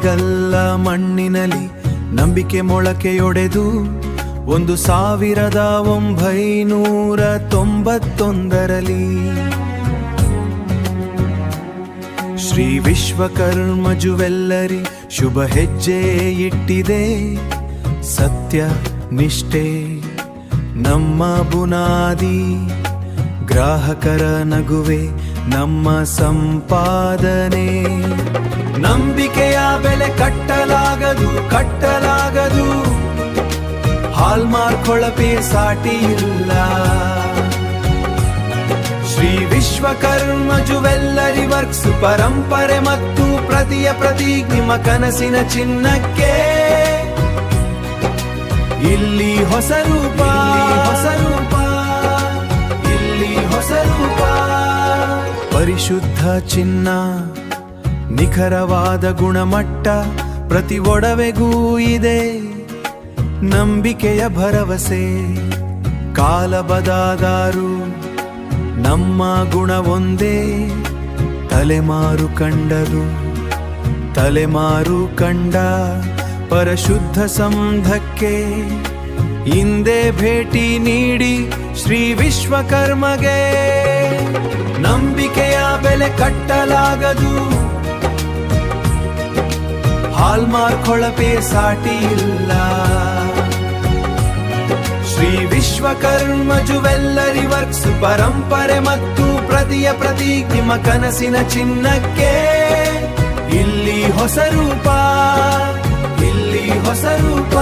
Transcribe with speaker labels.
Speaker 1: ಬರಿಗಲ್ಲ ಮಣ್ಣಿನಲ್ಲಿ ನಂಬಿಕೆ ಮೊಳಕೆಯೊಡೆದು 1991ರಲ್ಲಿ ಶ್ರೀ ವಿಶ್ವಕರ್ಮ ಜುವೆಲ್ಲರಿ ಶುಭ ಹೆಜ್ಜೆ ಇಟ್ಟಿದೆ. ಸತ್ಯ ನಿಷ್ಠೆ ನಮ್ಮ ಬುನಾದಿ, ಗ್ರಾಹಕರ ನಗುವೆ ನಮ್ಮ ಸಂಪಾದನೆ. ನಂಬಿಕೆಯ ಬೆಲೆ ಕಟ್ಟಲಾಗದು, ಹಾಲ್ಮಾರ್ಕ್ ಹೊಳಪೆ ಸಾಟಿ ಇಲ್ಲ. ಶ್ರೀ ವಿಶ್ವಕರ್ಮ ಜುವೆಲ್ಲರಿ ವರ್ಕ್ಸ್ ಪರಂಪರೆ ಮತ್ತು ಪ್ರತಿಯ ಪ್ರತೀಕ್ ನಿಮ್ಮ ಕನಸಿನ ಚಿನ್ನಕ್ಕೆ. ಇಲ್ಲಿ ಹೊಸ ರೂಪ, ಇಲ್ಲಿ ಹೊಸ ರೂಪ. ಪರಿಶುದ್ಧ ಚಿನ್ನ, ನಿಖರವಾದ ಗುಣಮಟ್ಟ, ಪ್ರತಿ ಒಡವೆಗೂ ಇದೆ ನಂಬಿಕೆಯ ಭರವಸೆ. ಕಾಲ ಬದಲಾದರೂ ನಮ್ಮ ಗುಣ ಒಂದೇ, ತಲೆಮಾರು ಕಂಡ ಪರಿಶುದ್ಧ ಸಂಘಕ್ಕೆ ಹಿಂದೆ ಭೇಟಿ ನೀಡಿ ಶ್ರೀ ವಿಶ್ವಕರ್ಮಗೆ. ನಂಬಿಕೆಯ ಬೆಲೆ ಕಟ್ಟಲಾಗದು, ಹಾಲ್ಮಾರ್ಕ್ ಹೊಳಪೆ ಸಾಟಿ ಇಲ್ಲ. ಶ್ರೀ ವಿಶ್ವಕರ್ಮ ಜುವೆಲ್ಲರಿ ವರ್ಕ್ಸ್ ಪರಂಪರೆ ಮತ್ತು ಪ್ರತಿಯ ಪ್ರತೀಕ್ ನಿಮ್ಮ ಕನಸಿನ ಚಿನ್ನಕ್ಕೆ. ಇಲ್ಲಿ ಹೊಸ ರೂಪ, ಇಲ್ಲಿ ಹೊಸ ರೂಪ.